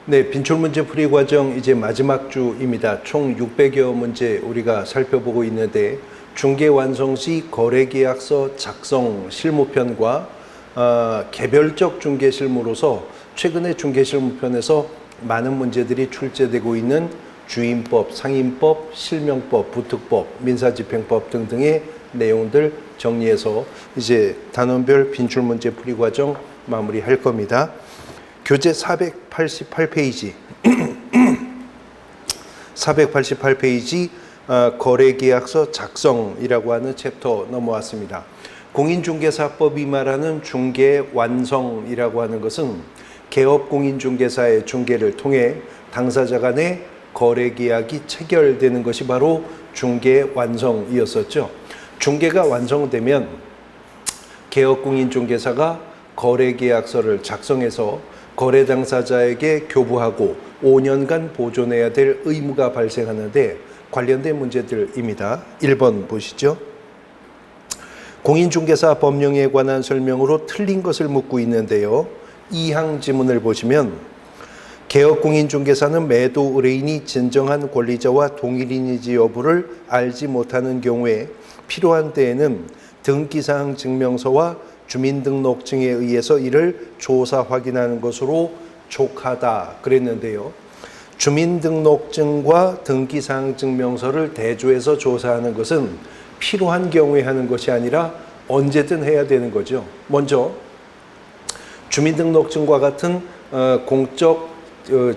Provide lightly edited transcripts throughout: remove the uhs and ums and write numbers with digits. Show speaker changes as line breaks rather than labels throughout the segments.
네, 빈출문제 풀이 과정 이제 마지막 주입니다. 총 600여 문제 우리가 살펴보고 있는데 중개 완성 시 거래계약서 작성 실무편과 개별적 중개 실무로서 최근에 중개 실무편에서 많은 문제들이 출제되고 있는 주임법, 상임법, 실명법, 부특법, 민사집행법 등등의 내용들 정리해서 이제 단원별 빈출문제 풀이 과정 마무리할 겁니다. 교재 488페이지 488페이지 거래계약서 작성이라고 하는 챕터 넘어왔습니다. 공인중개사법이 말하는 중개 완성이라고 하는 것은 개업공인중개사의 중개를 통해 당사자 간의 거래계약이 체결되는 것이 바로 중개 완성이었었죠. 중개가 완성되면 개업공인중개사가 거래계약서를 작성해서 거래 당사자에게 교부하고 5년간 보존해야 될 의무가 발생하는데 관련된 문제들입니다. 1번 보시죠. 공인중개사 법령에 관한 설명으로 틀린 것을 묻고 있는데요. 2항 지문을 보시면 개업공인중개사는 매도 의뢰인이 진정한 권리자와 동일인지 여부를 알지 못하는 경우에 필요한 때에는 등기사항 증명서와 주민등록증에 의해서 이를 조사 확인하는 것으로 족하다 그랬는데요. 주민등록증과 등기사항 증명서를 대조해서 조사하는 것은 필요한 경우에 하는 것이 아니라 언제든 해야 되는 거죠. 먼저 주민등록증과 같은 공적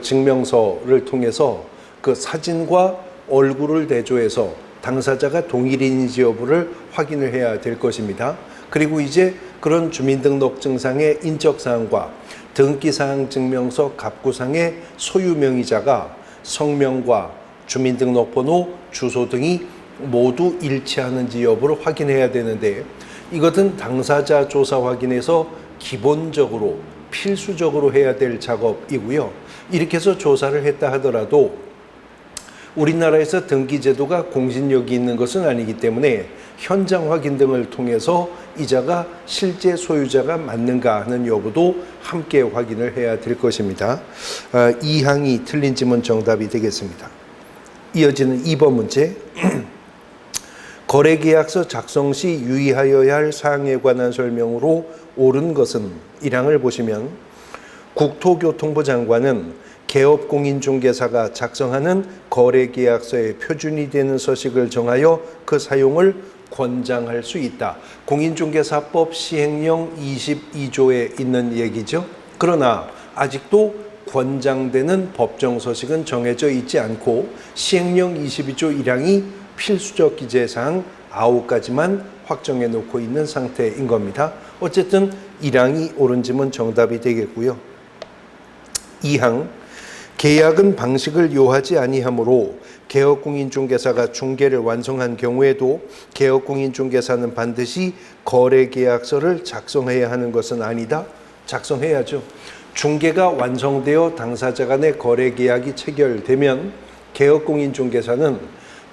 증명서를 통해서 그 사진과 얼굴을 대조해서 당사자가 동일인지 여부를 확인을 해야 될 것입니다. 그리고 이제 그런 주민등록증상의 인적사항과 등기사항 증명서 갑구상의 소유명의자가 성명과 주민등록번호, 주소 등이 모두 일치하는지 여부를 확인해야 되는데 이것은 당사자 조사 확인에서 기본적으로 필수적으로 해야 될 작업이고요. 이렇게 해서 조사를 했다 하더라도 우리나라에서 등기제도가 공신력이 있는 것은 아니기 때문에 현장 확인 등을 통해서 이자가 실제 소유자가 맞는가 하는 여부도 함께 확인을 해야 될 것입니다. 2항이 틀린 지문 정답이 되겠습니다. 이어지는 2번 문제. 거래계약서 작성 시 유의하여야 할 사항에 관한 설명으로 옳은 것은 1항을 보시면 국토교통부 장관은 개업공인중개사가 작성하는 거래계약서의 표준이 되는 서식을 정하여 그 사용을 권장할 수 있다. 공인중개사법 시행령 22조에 있는 얘기죠. 그러나 아직도 권장되는 법정 서식은 정해져 있지 않고 시행령 22조 1항이 필수적 기재사항 9가지만 확정해 놓고 있는 상태인 겁니다. 어쨌든 1항이 옳은 지문 정답이 되겠고요. 2항 계약은 방식을 요하지 아니하므로 개업공인중개사가 중개를 완성한 경우에도 개업공인중개사는 반드시 거래계약서를 작성해야 하는 것은 아니다. 작성해야죠. 중개가 완성되어 당사자 간의 거래계약이 체결되면 개업공인중개사는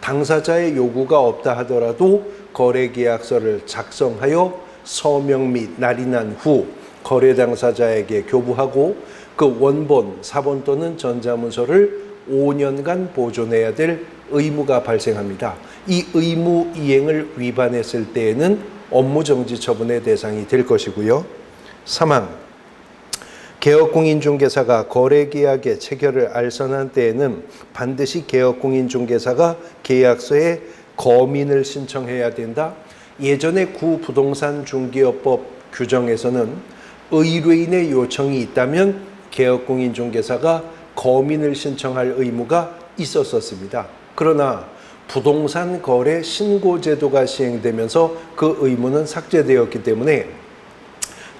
당사자의 요구가 없다 하더라도 거래계약서를 작성하여 서명 및 날이 난 후 거래 당사자에게 교부하고 그 원본, 사본 또는 전자문서를 5년간 보존해야 될 의무가 발생합니다. 이 의무 이행을 위반했을 때에는 업무정지 처분의 대상이 될 것이고요. 3항 개업공인중개사가 거래계약의 체결을 알선한 때에는 반드시 개업공인중개사가 계약서에 거민을 신청해야 된다. 예전에 구부동산중개업법 규정에서는 의뢰인의 요청이 있다면 개업공인중개사가 거민을 신청할 의무가 있었습니다. 그러나 부동산 거래 신고제도가 시행되면서 그 의무는 삭제되었기 때문에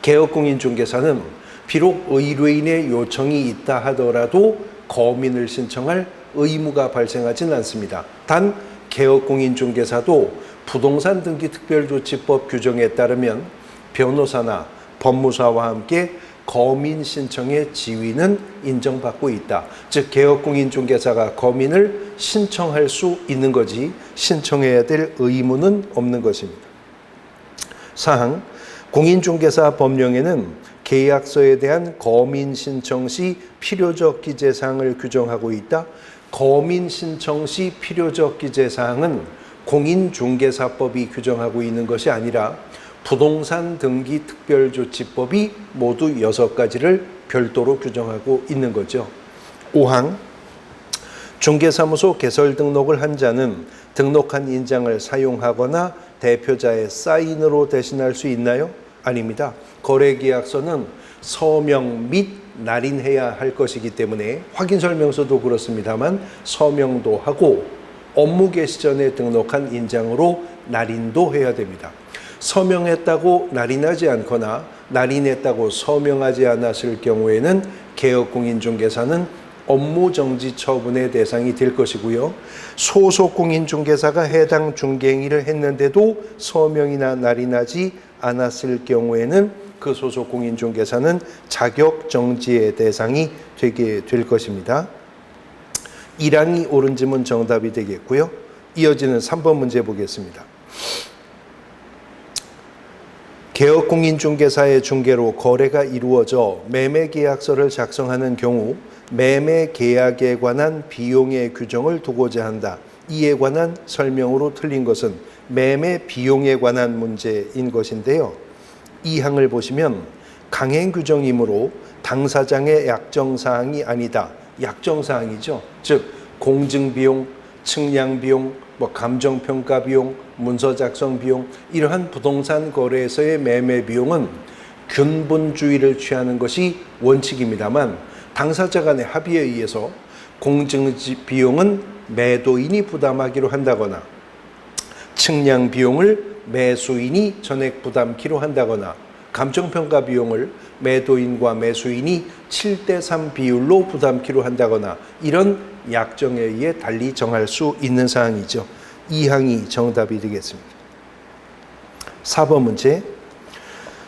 개업공인중개사는 비록 의뢰인의 요청이 있다 하더라도 거민을 신청할 의무가 발생하지는 않습니다. 단 개업공인중개사도 부동산 등기 특별조치법 규정에 따르면 변호사나 법무사와 함께 거민 신청의 지위는 인정받고 있다. 즉 개업공인중개사가 거민을 신청할 수 있는 거지 신청해야 될 의무는 없는 것입니다. 사항 공인중개사 법령에는 계약서에 대한 거민 신청 시 필요적 기재사항을 규정하고 있다. 거민 신청 시 필요적 기재사항은 공인중개사법이 규정하고 있는 것이 아니라 부동산 등기 특별조치법이 모두 6가지를 별도로 규정하고 있는 거죠. 5항 중개사무소 개설 등록을 한 자는 등록한 인장을 사용하거나 대표자의 사인으로 대신할 수 있나요? 아닙니다. 거래계약서는 서명 및 날인해야 할 것이기 때문에 확인설명서도 그렇습니다만 서명도 하고 업무 개시 전에 등록한 인장으로 날인도 해야 됩니다. 서명했다고 날인하지 않거나 날인했다고 서명하지 않았을 경우에는 개업공인중개사는 업무 정지 처분의 대상이 될 것이고요. 소속 공인중개사가 해당 중개행위를 했는데도 서명이나 날인하지 않았을 경우에는 그 소속 공인중개사는 자격 정지의 대상이 되게 될 것입니다. 1항이 옳은 지문 정답이 되겠고요. 이어지는 3번 문제 보겠습니다. 개업공인중개사의 중개로 거래가 이루어져 매매계약서를 작성하는 경우 매매계약에 관한 비용의 규정을 두고자 한다. 이에 관한 설명으로 틀린 것은 매매 비용에 관한 문제인 것인데요. 이 항을 보시면 강행 규정이므로 당사장의 약정사항이 아니다. 약정사항이죠. 즉 공증비용, 측량비용, 감정평가비용, 문서작성비용 이러한 부동산 거래에서의 매매비용은 균분주의를 취하는 것이 원칙입니다만 당사자 간의 합의에 의해서 공증비용은 매도인이 부담하기로 한다거나 측량 비용을 매수인이 전액 부담키로 한다거나 감정평가 비용을 매도인과 매수인이 7대3 비율로 부담키로 한다거나 이런 약정에 의해 달리 정할 수 있는 사항이죠. 이 항이 정답이 되겠습니다. 4번 문제.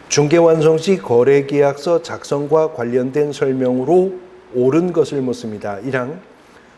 중개완성 시 거래계약서 작성과 관련된 설명으로 옳은 것을 묻습니다. 1항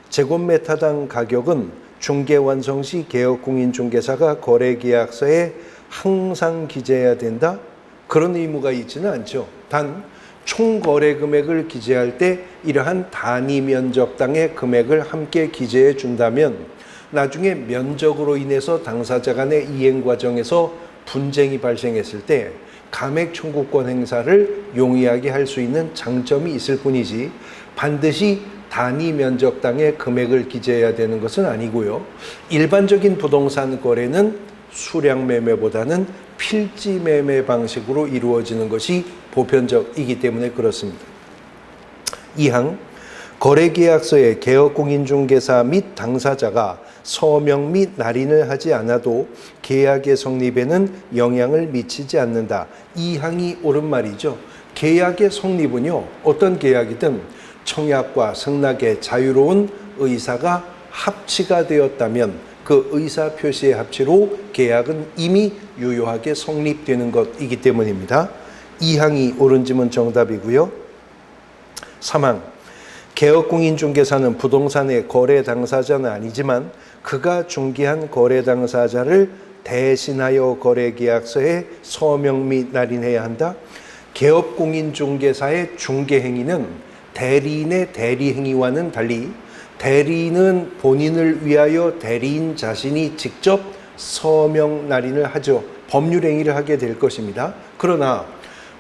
제곱미터당 가격은 중개완성 시 개업공인중개사가 거래계약서에 항상 기재해야 된다? 그런 의무가 있지는 않죠. 단 총거래 금액을 기재할 때 이러한 단위 면적당의 금액을 함께 기재해 준다면 나중에 면적으로 인해서 당사자 간의 이행 과정에서 분쟁이 발생했을 때 감액 청구권 행사를 용이하게 할 수 있는 장점이 있을 뿐이지 반드시 단위 면적당의 금액을 기재해야 되는 것은 아니고요. 일반적인 부동산 거래는 수량 매매보다는 필지 매매 방식으로 이루어지는 것이 보편적이기 때문에 그렇습니다. 2항 거래계약서에 개업공인중개사 및 당사자가 서명 및 날인을 하지 않아도 계약의 성립에는 영향을 미치지 않는다. 이 항이 옳은 말이죠. 계약의 성립은요, 어떤 계약이든 청약과 승낙의 자유로운 의사가 합치가 되었다면 그 의사 표시의 합치로 계약은 이미 유효하게 성립되는 것이기 때문입니다. 이 항이 옳은 지문 정답이고요. 3항 개업공인중개사는 부동산의 거래 당사자는 아니지만 그가 중개한 거래 당사자를 대신하여 거래계약서에 서명 및 날인해야 한다. 개업공인중개사의 중개행위는 대리인의 대리행위와는 달리 대리인은 본인을 위하여 대리인 자신이 직접 서명 날인을 하죠. 법률행위를 하게 될 것입니다. 그러나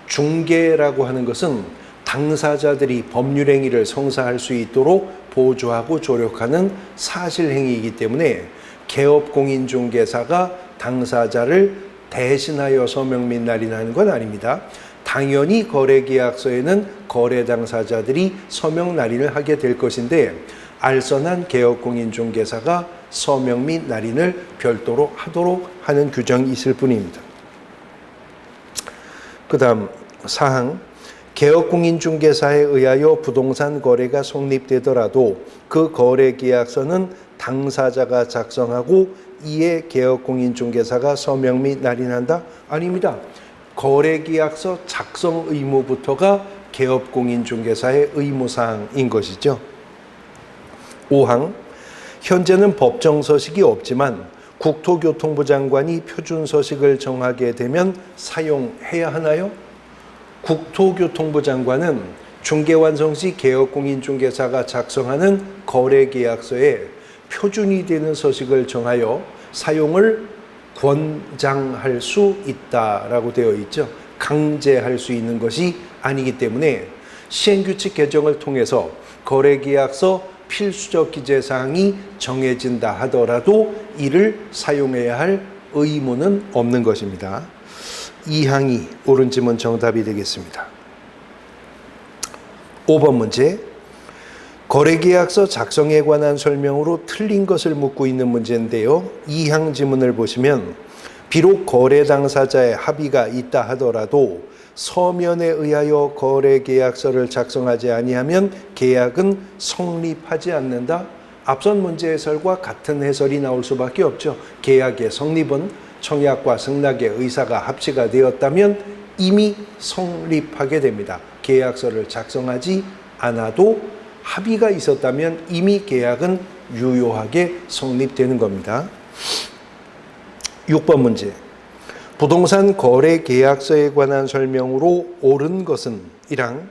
중개라고 하는 것은 당사자들이 법률행위를 성사할 수 있도록 보조하고 조력하는 사실행위이기 때문에 개업공인중개사가 당사자를 대신하여 서명 및 날인하는 건 아닙니다. 당연히 거래계약서에는 거래 당사자들이 서명 날인을 하게 될 것인데 알선한 개업공인중개사가 서명 및 날인을 별도로 하도록 하는 규정이 있을 뿐입니다. 그 다음 4항 개업공인중개사에 의하여 부동산 거래가 성립되더라도 그 거래계약서는 당사자가 작성하고 이에 개업공인중개사가 서명 및 날인한다? 아닙니다. 거래계약서 작성 의무부터가 개업공인중개사의 의무사항인 것이죠. 5항 현재는 법정서식이 없지만 국토교통부 장관이 표준서식을 정하게 되면 사용해야 하나요? 국토교통부 장관은 중개완성 시 개업공인중개사가 작성하는 거래계약서에 표준이 되는 서식을 정하여 사용을 권장할 수 있다라고 되어 있죠. 강제할 수 있는 것이 아니기 때문에 시행규칙 개정을 통해서 거래계약서 필수적 기재사항이 정해진다 하더라도 이를 사용해야 할 의무는 없는 것입니다. 2항이 옳은 지문 정답이 되겠습니다. 5번 문제. 거래계약서 작성에 관한 설명으로 틀린 것을 묻고 있는 문제인데요. 2항 지문을 보시면 비록 거래 당사자의 합의가 있다 하더라도 서면에 의하여 거래계약서를 작성하지 아니하면 계약은 성립하지 않는다. 앞선 문제 해설과 같은 해설이 나올 수밖에 없죠. 계약의 성립은 청약과 승낙의 의사가 합치가 되었다면 이미 성립하게 됩니다. 계약서를 작성하지 않아도 합의가 있었다면 이미 계약은 유효하게 성립되는 겁니다. 6번 문제. 부동산 거래 계약서에 관한 설명으로 옳은 것은 1항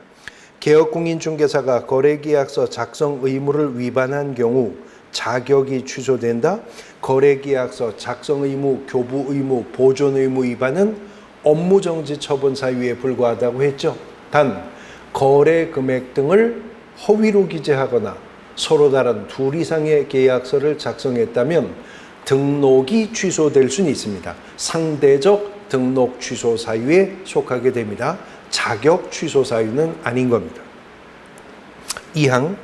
개업공인중개사가 거래계약서 작성 의무를 위반한 경우 자격이 취소된다. 거래계약서 작성 의무, 교부 의무, 보존 의무 위반은 업무정지 처분 사유에 불과하다고 했죠. 단 거래 금액 등을 허위로 기재하거나 서로 다른 둘 이상의 계약서를 작성했다면 등록이 취소될 수는 있습니다. 상대적 등록 취소 사유에 속하게 됩니다. 자격 취소 사유는 아닌 겁니다. 2항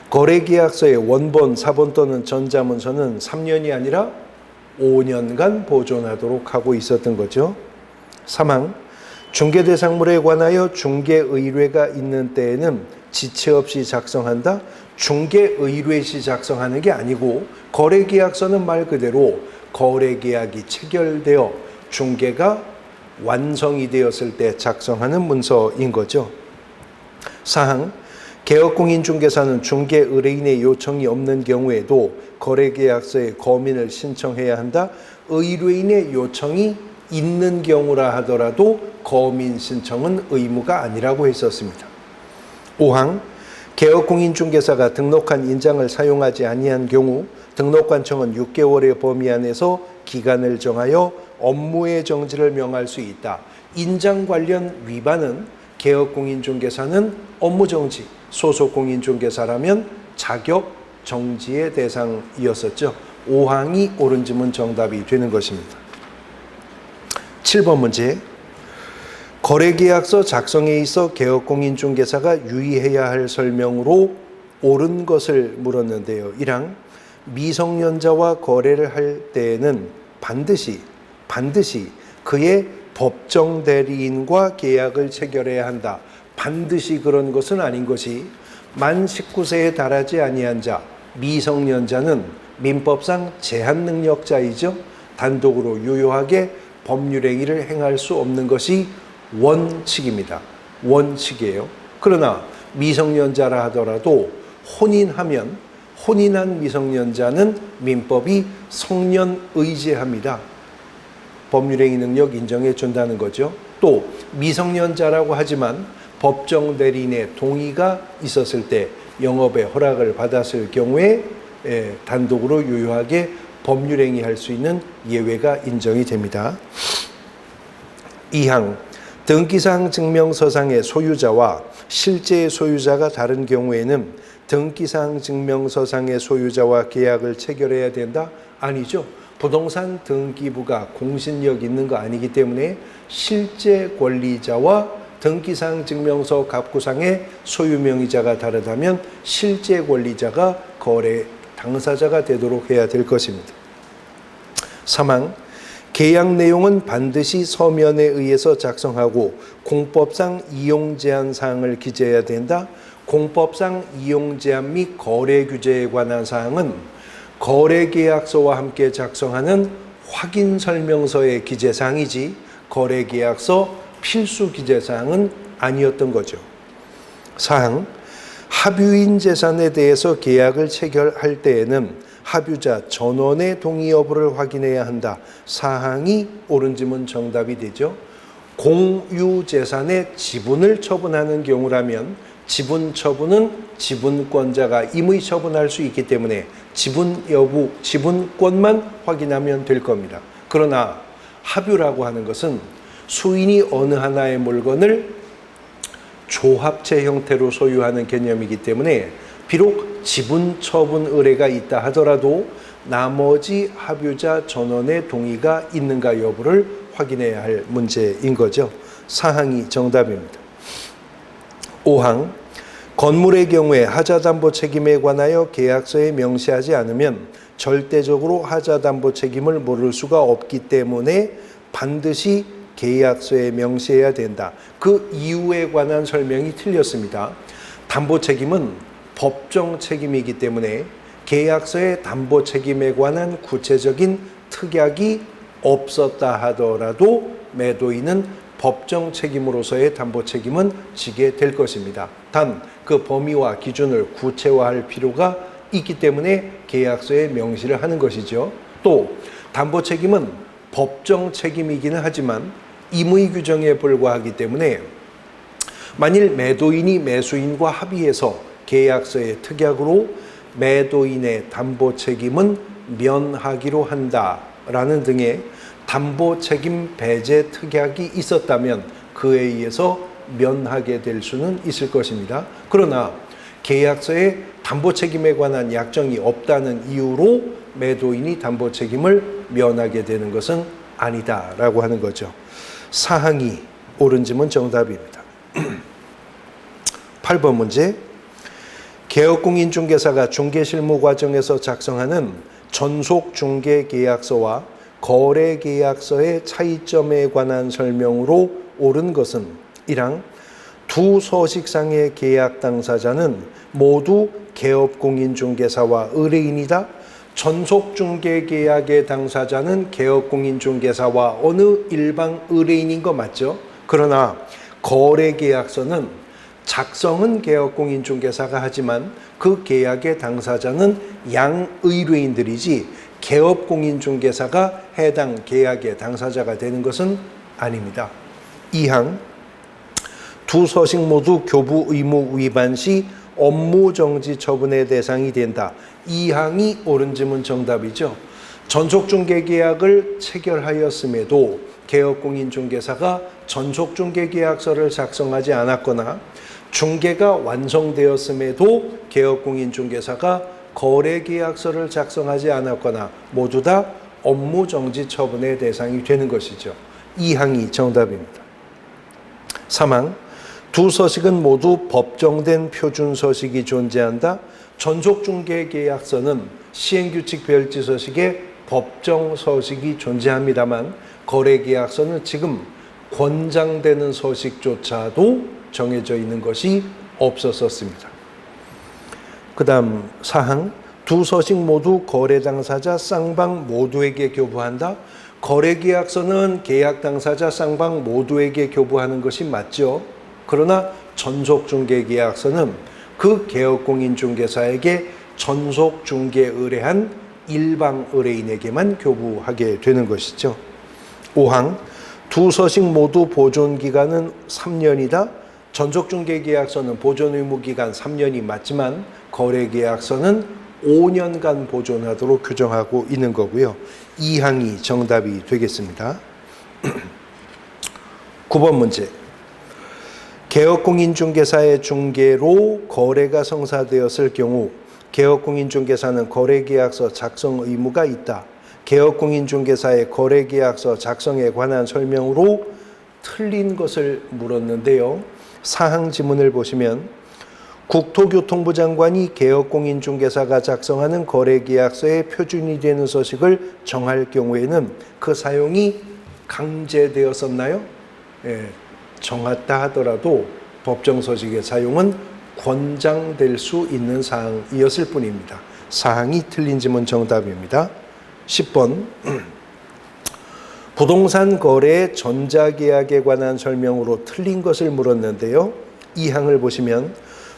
거래계약서의 원본, 사본 또는 전자문서는 3년이 아니라 5년간 보존하도록 하고 있었던 거죠. 3항 중개대상물에 관하여 중개의뢰가 있는 때에는 지체 없이 작성한다. 중개의뢰 시 작성하는 게 아니고 거래계약서는 말 그대로 거래계약이 체결되어 중개가 완성이 되었을 때 작성하는 문서인 거죠. 4항 개업공인중개사는 중개의뢰인의 요청이 없는 경우에도 거래계약서에 거민을 신청해야 한다. 의뢰인의 요청이 있는 경우라 하더라도 거민 신청은 의무가 아니라고 했었습니다. 5항 개업공인중개사가 등록한 인장을 사용하지 아니한 경우 등록관청은 6개월의 범위 안에서 기간을 정하여 업무의 정지를 명할 수 있다. 인장 관련 위반은 개업공인중개사는 업무정지, 소속공인중개사라면 자격 정지의 대상이었었죠. 5항이 옳은 지문 정답이 되는 것입니다. 7번 문제. 거래계약서 작성에 있어 개업공인중개사가 유의해야 할 설명으로 옳은 것을 물었는데요. 1항 미성년자와 거래를 할 때에는 반드시 그의 법정 대리인과 계약을 체결해야 한다. 반드시 그런 것은 아닌 것이 만 19세에 달하지 아니한 자, 미성년자는 민법상 제한 능력자이죠. 단독으로 유효하게 법률 행위를 행할 수 없는 것이 원칙입니다. 원칙이에요. 그러나 미성년자라 하더라도 혼인한 미성년자는 민법이 성년 의제합니다. 법률행위 능력 인정해 준다는 거죠. 또 미성년자라고 하지만 법정 대리인의 동의가 있었을 때 영업의 허락을 받았을 경우에 단독으로 유효하게 법률행위 할 수 있는 예외가 인정이 됩니다. 2항 등기사항 증명서상의 소유자와 실제 소유자가 다른 경우에는 등기사항 증명서상의 소유자와 계약을 체결해야 된다? 아니죠. 부동산 등기부가 공신력 있는 거 아니기 때문에 실제 권리자와 등기사항 증명서 갑구상의 소유명의자가 다르다면 실제 권리자가 거래 당사자가 되도록 해야 될 것입니다. 3항 계약 내용은 반드시 서면에 의해서 작성하고 공법상 이용 제한 사항을 기재해야 된다. 공법상 이용 제한 및 거래 규제에 관한 사항은 거래계약서와 함께 작성하는 확인 설명서의 기재 사항이지 거래계약서 필수 기재 사항은 아니었던 거죠. 4항 합유인 재산에 대해서 계약을 체결할 때에는 합유자 전원의 동의 여부를 확인해야 한다. 4항이 옳은 지문 정답이 되죠. 공유재산의 지분을 처분하는 경우라면 지분 처분은 지분권자가 임의 처분할 수 있기 때문에 지분 여부, 지분권만 확인하면 될 겁니다. 그러나 합유라고 하는 것은 수인이 어느 하나의 물건을 조합체 형태로 소유하는 개념이기 때문에 비록 지분 처분 의뢰가 있다 하더라도 나머지 합유자 전원의 동의가 있는가 여부를 확인해야 할 문제인 거죠. 4항이 정답입니다. 5항, 건물의 경우에 하자담보 책임에 관하여 계약서에 명시하지 않으면 절대적으로 하자담보 책임을 물을 수가 없기 때문에 반드시 계약서에 명시해야 된다. 그 이유에 관한 설명이 틀렸습니다. 담보 책임은 법정 책임이기 때문에 계약서에 담보 책임에 관한 구체적인 특약이 없었다 하더라도 매도인은 법정 책임으로서의 담보 책임은 지게 될 것입니다. 단 그 범위와 기준을 구체화할 필요가 있기 때문에 계약서에 명시를 하는 것이죠. 또 담보 책임은 법정 책임이기는 하지만 임의 규정에 불과하기 때문에 만일 매도인이 매수인과 합의해서 계약서의 특약으로 매도인의 담보 책임은 면하기로 한다라는 등의 담보 책임 배제 특약이 있었다면 그에 의해서 면하게 될 수는 있을 것입니다. 그러나 계약서에 담보 책임에 관한 약정이 없다는 이유로 매도인이 담보 책임을 면하게 되는 것은 아니다라고 하는 거죠. 4항이 옳은 지문 정답입니다. 8번 문제. 개업공인중개사가 중개실무 과정에서 작성하는 전속중개계약서와 거래계약서의 차이점에 관한 설명으로 옳은 것은 1항, 두 서식상의 계약 당사자는 모두 개업공인중개사와 의뢰인이다. 전속중개계약의 당사자는 개업공인중개사와 어느 일반 의뢰인인 거 맞죠? 그러나 거래계약서는 작성은 개업공인중개사가 하지만 그 계약의 당사자는 양의뢰인들이지 개업공인중개사가 해당 계약의 당사자가 되는 것은 아닙니다. 2항, 두 서식 모두 교부 의무 위반 시 업무정지 처분의 대상이 된다. 2항이 옳은 지문 정답이죠. 전속중개계약을 체결하였음에도 개업공인중개사가 전속중개계약서를 작성하지 않았거나 중개가 완성되었음에도 개업공인중개사가 거래계약서를 작성하지 않았거나 모두 다 업무정지 처분의 대상이 되는 것이죠. 2항이 정답입니다. 3항, 두 서식은 모두 법정된 표준서식이 존재한다. 전속중개계약서는 시행규칙 별지서식에 법정서식이 존재합니다만 거래계약서는 지금 권장되는 서식조차도 정해져 있는 것이 없었습니다. 그 다음 4항, 두 서식 모두 거래 당사자 쌍방 모두에게 교부한다. 거래계약서는 계약 당사자 쌍방 모두에게 교부하는 것이 맞죠. 그러나 전속중개계약서는 그 개업공인중개사에게 전속중개 의뢰한 일방 의뢰인에게만 교부하게 되는 것이죠. 5항, 두 서식 모두 보존기간은 3년이다. 전속중개계약서는 보존의무기간 3년이 맞지만 거래계약서는 5년간 보존하도록 규정하고 있는 거고요. 2항이 정답이 되겠습니다. 9번 문제. 개업공인중개사의 중개로 거래가 성사되었을 경우 개업공인중개사는 거래계약서 작성 의무가 있다. 개업공인중개사의 거래계약서 작성에 관한 설명으로 틀린 것을 물었는데요. 사항 지문을 보시면 국토교통부 장관이 개업공인중개사가 작성하는 거래계약서의 표준이 되는 서식을 정할 경우에는 그 사용이 강제되었었나요? 예, 정했다 하더라도 법정서식의 사용은 권장될 수 있는 사항이었을 뿐입니다. 사항이 틀린 지문 정답입니다. 10번 부동산 거래 전자계약에 관한 설명으로 틀린 것을 물었는데요. 이 항을 보시면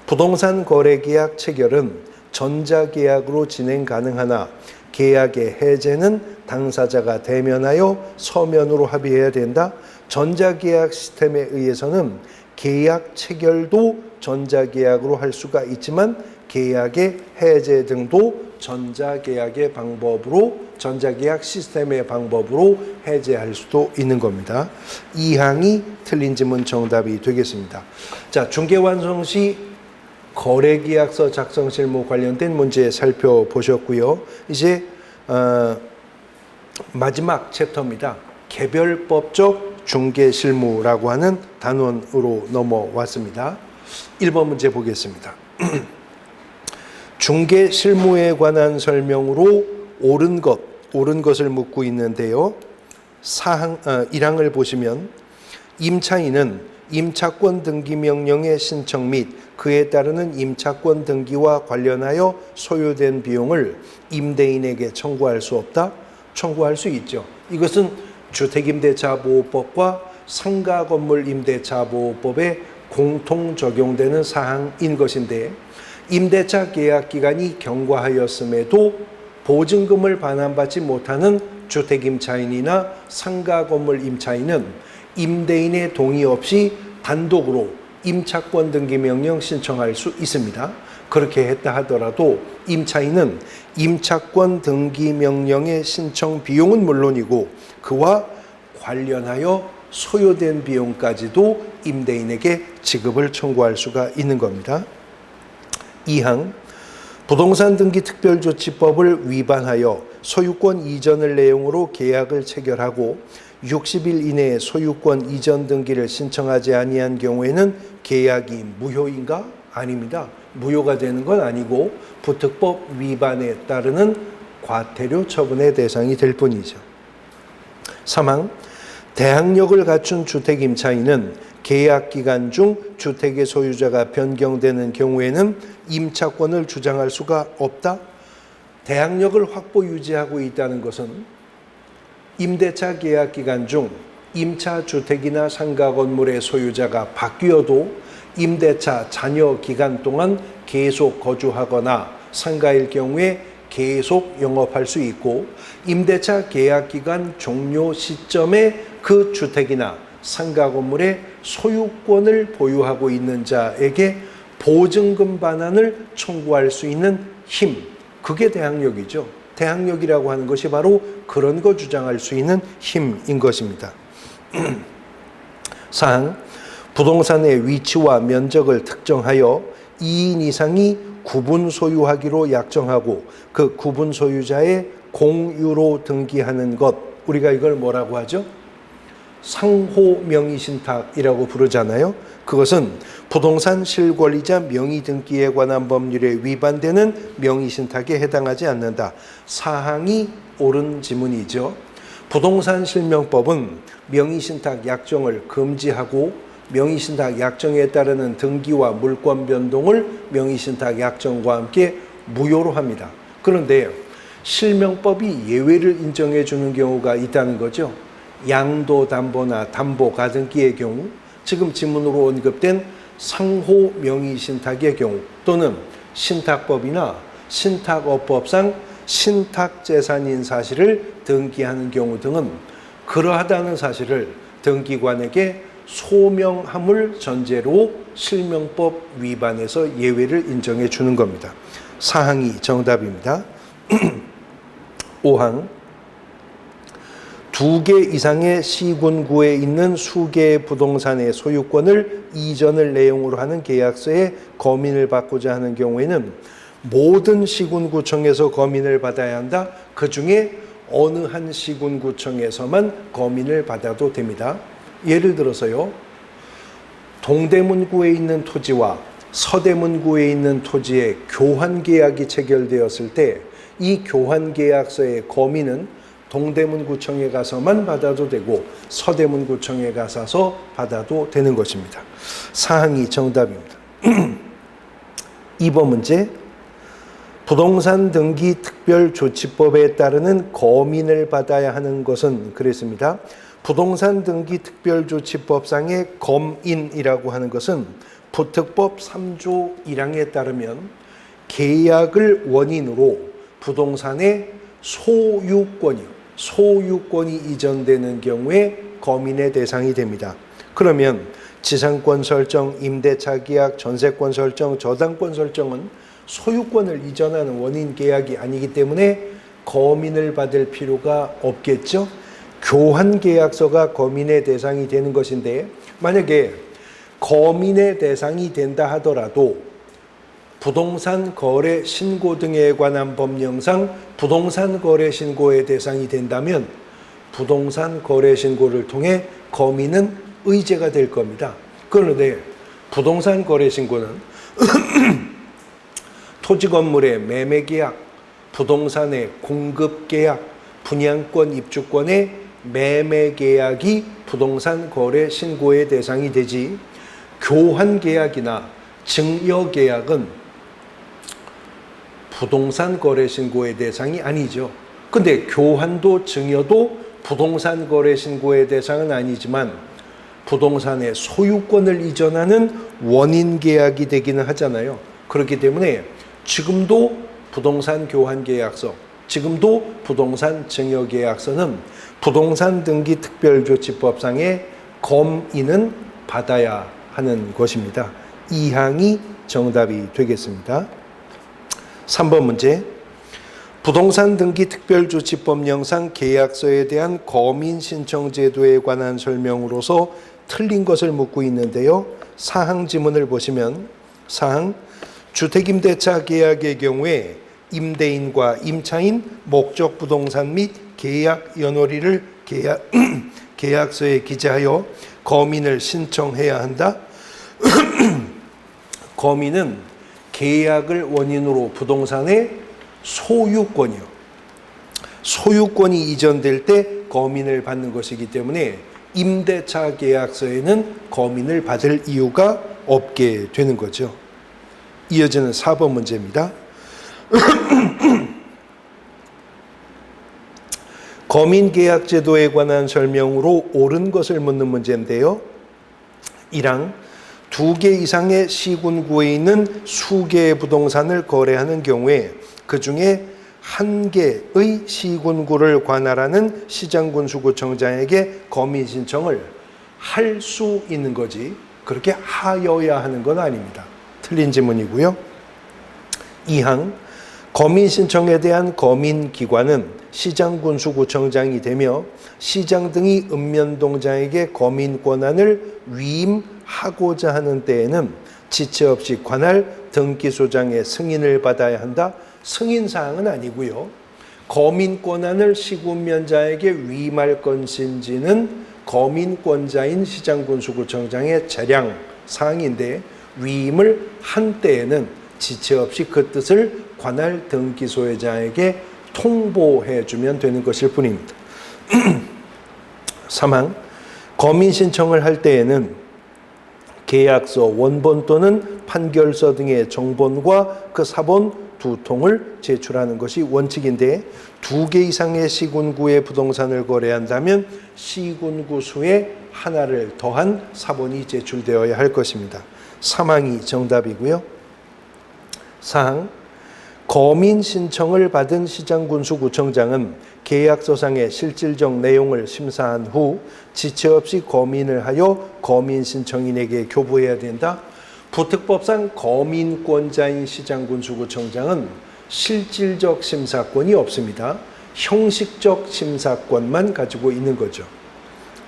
부동산 거래계약 체결은 전자계약으로 진행 가능하나 계약의 해제는 당사자가 대면하여 서면으로 합의해야 된다. 전자계약 시스템에 의해서는 계약 체결도 전자계약으로 할 수가 있지만 계약의 해제 등도 전자계약의 방법으로, 전자계약 시스템의 방법으로 해제할 수도 있는 겁니다. 2항이 틀린 지문 정답이 되겠습니다. 자, 중개완성 시 거래계약서 작성 실무 관련된 문제 살펴보셨고요. 이제 마지막 챕터입니다. 개별법적 중개실무라고 하는 단원으로 넘어왔습니다. 1번 문제 보겠습니다. 중개실무에 관한 설명으로 옳은 것을 묻고 있는데요. 1항을 보시면 임차인은 임차권 등기 명령의 신청 및 그에 따르는 임차권 등기와 관련하여 소요된 비용을 임대인에게 청구할 수 없다? 청구할 수 있죠. 이것은 주택임대차보호법과 상가건물임대차보호법에 공통 적용되는 사항인 것인데, 임대차 계약 기간이 경과하였음에도 보증금을 반환받지 못하는 주택임차인이나 상가건물 임차인은 임대인의 동의 없이 단독으로 임차권 등기 명령 신청할 수 있습니다. 그렇게 했다 하더라도 임차인은 임차권 등기 명령의 신청 비용은 물론이고 그와 관련하여 소요된 비용까지도 임대인에게 지급을 청구할 수가 있는 겁니다. 2항, 부동산 등기 특별조치법을 위반하여 소유권 이전을 내용으로 계약을 체결하고 60일 이내에 소유권 이전 등기를 신청하지 아니한 경우에는 계약이 무효인가? 아닙니다. 무효가 되는 건 아니고 부특법 위반에 따르는 과태료 처분의 대상이 될 뿐이죠. 3항, 대항력을 갖춘 주택임차인은 계약 기간 중 주택의 소유자가 변경되는 경우에는 임차권을 주장할 수가 없다. 대항력을 확보 유지하고 있다는 것은 임대차 계약 기간 중 임차 주택이나 상가 건물의 소유자가 바뀌어도 임대차 잔여 기간 동안 계속 거주하거나 상가일 경우에 계속 영업할 수 있고, 임대차 계약 기간 종료 시점에 그 주택이나 상가 건물의 소유권을 보유하고 있는 자에게 보증금 반환을 청구할 수 있는 힘, 그게 대항력이죠. 대항력이라고 하는 것이 바로 그런 거 주장할 수 있는 힘인 것입니다. 4항, 부동산의 위치와 면적을 특정하여 2인 이상이 구분 소유하기로 약정하고 그 구분 소유자의 공유로 등기하는 것, 우리가 이걸 뭐라고 하죠? 상호 명의신탁이라고 부르잖아요. 그것은 부동산 실권리자 명의 등기에 관한 법률에 위반되는 명의신탁에 해당하지 않는다. 사항이 옳은 지문이죠. 부동산 실명법은 명의신탁 약정을 금지하고 명의신탁 약정에 따르는 등기와 물권 변동을 명의신탁 약정과 함께 무효로 합니다. 그런데 실명법이 예외를 인정해 주는 경우가 있다는 거죠. 양도담보나 담보 가등기의 경우, 지금 지문으로 언급된 상호 명의신탁의 경우, 또는 신탁법이나 신탁업법상 신탁재산인 사실을 등기하는 경우 등은 그러하다는 사실을 등기관에게 소명함을 전제로 실명법 위반에서 예외를 인정해 주는 겁니다. 사항이 정답입니다. 5항, 2개 이상의 시군구에 있는 수개의 부동산의 소유권을 이전을 내용으로 하는 계약서에 검인을 받고자 하는 경우에는 모든 시군구청에서 검인을 받아야 한다. 그 중에 어느 한 시군구청에서만 검인을 받아도 됩니다. 예를 들어서요, 동대문구에 있는 토지와 서대문구에 있는 토지의 교환계약이 체결되었을 때 이 교환계약서의 검인은 동대문구청에 가서만 받아도 되고 서대문구청에 가서 받아도 되는 것입니다. 사항이 정답입니다. 2번 문제, 부동산 등기 특별조치법에 따르는 검인을 받아야 하는 것은 그랬습니다. 부동산 등기 특별조치법상의 검인이라고 하는 것은 부특법 3조 1항에 따르면 계약을 원인으로 부동산의 소유권이 이전되는 경우에 거민의 대상이 됩니다. 그러면 지상권 설정, 임대차 계약, 전세권 설정, 저당권 설정은 소유권을 이전하는 원인 계약이 아니기 때문에 거민을 받을 필요가 없겠죠. 교환 계약서가 거민의 대상이 되는 것인데, 만약에 거민의 대상이 된다 하더라도 부동산 거래 신고 등에 관한 법령상 부동산 거래 신고의 대상이 된다면 부동산 거래 신고를 통해 거민은 의제가 될 겁니다. 그런데 부동산 거래 신고는 토지 건물의 매매 계약, 부동산의 공급 계약, 분양권 입주권의 매매 계약이 부동산 거래 신고의 대상이 되지, 교환 계약이나 증여 계약은 부동산 거래 신고의 대상이 아니죠. 근데 교환도 증여도 부동산 거래 신고의 대상은 아니지만 부동산의 소유권을 이전하는 원인 계약이 되기는 하잖아요. 그렇기 때문에 지금도 부동산 교환 계약서, 지금도 부동산 증여 계약서는 부동산 등기 특별조치법상의 검인은 받아야 하는 것입니다. 2항이 정답이 되겠습니다. 3번 문제. 부동산 등기 특별조치법령상 계약서에 대한 검인 신청 제도에 관한 설명으로서 틀린 것을 묻고 있는데요. 사항 지문을 보시면, 사항, 주택임대차 계약의 경우에 임대인과 임차인, 목적 부동산 및 계약 연월일을 계약서에 기재하여 검인을 신청해야 한다. 검인은 계약을 원인으로 부동산의 소유권이 이전될 때 검인을 받는 것이기 때문에 임대차 계약서에는 검인을 받을 이유가 없게 되는 거죠. 이어지는 4번 문제입니다. 검인계약 제도에 관한 설명으로 옳은 것을 묻는 문제인데요. 1항, 2개 이상의 시군구에 있는 수개의 부동산을 거래하는 경우에 그 중에 1개의 시군구를 관할하는 시장군수구청장에게 검인 신청을 할 수 있는 거지 그렇게 하여야 하는 건 아닙니다. 틀린 지문이고요. 2항, 검인 신청에 대한 검인 기관은 시장군수구청장이 되며 시장 등이 읍면동장에게 검인 권한을 위임하고자 하는 때에는 지체 없이 관할 등기소장의 승인을 받아야 한다. 승인사항은 아니고요. 검인 권한을 시군면자에게 위임할 것인지는 검인권자인 시장군수구청장의 재량 사항인데, 위임을 한 때에는 지체 없이 그 뜻을 관할 등기소유자에게 통보해 주면 되는 것일 뿐입니다. 3항, 검인 신청을 할 때에는 계약서 원본 또는 판결서 등의 정본과 그 사본 2통을 제출하는 것이 원칙인데, 2개 이상의 시군구의 부동산을 거래한다면 시군구 수에 하나를 더한 사본이 제출되어야 할 것입니다. 3항이 정답이고요. 4항, 검인 신청을 받은 시장군수구청장은 계약서상의 실질적 내용을 심사한 후 지체 없이 검인을 하여 검인 신청인에게 교부해야 된다. 부특법상 검인권자인 시장군수구청장은 실질적 심사권이 없습니다. 형식적 심사권만 가지고 있는 거죠.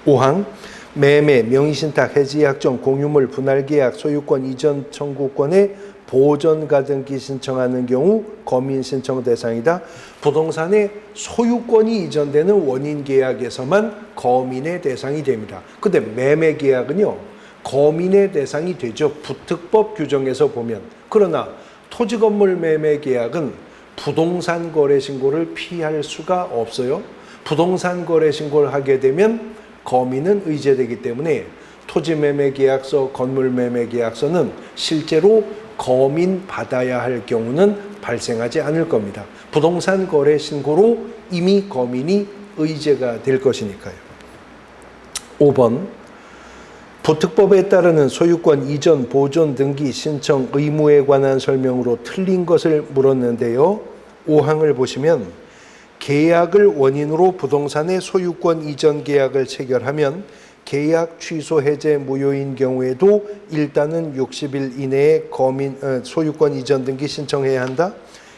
5항, 매매, 명의신탁, 해지약정, 공유물, 분할계약, 소유권 이전 청구권의 보존가 등기 신청하는 경우 검인 신청 대상이다. 부동산의 소유권이 이전되는 원인계약에서만 검인의 대상이 됩니다. 근데 매매계약은요, 검인의 대상이 되죠. 부특법 규정에서 보면. 그러나 토지건물 매매계약은 부동산 거래 신고를 피할 수가 없어요. 부동산 거래 신고를 하게 되면 검인은 의제되기 때문에 토지매매계약서, 건물매매계약서는 실제로 검인 받아야 할 경우는 발생하지 않을 겁니다. 부동산 거래 신고로 이미 검인이 의제가 될 것이니까요. 5번, 부특법에 따르는 소유권 이전, 보존, 등기, 신청 의무에 관한 설명으로 틀린 것을 물었는데요. 5항을 보시면 계약을 원인으로 부동산의 소유권 이전 계약을 체결하면 계약 취소 해제 무효인 경우에도 일단은 60일 이내에 소유권 이전 등기 신청해야 한다.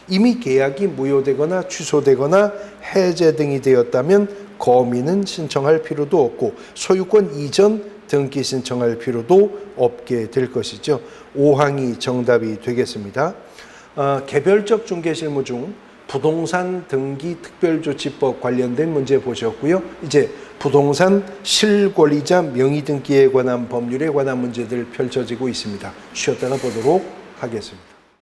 이미 계약이 무효되거나 취소되거나 해제 등이 되었다면 거민은 신청할 필요도 없고 소유권 이전 등기 신청할 필요도 없게 될 것이죠. 5항이 정답이 되겠습니다. 개별적 중개실무 중 부동산 등기 특별조치법 관련된 문제 보셨고요. 이제 부동산 실권리자 명의 등기에 관한 법률에 관한 문제들 펼쳐지고 있습니다. 쉬었다가 보도록 하겠습니다.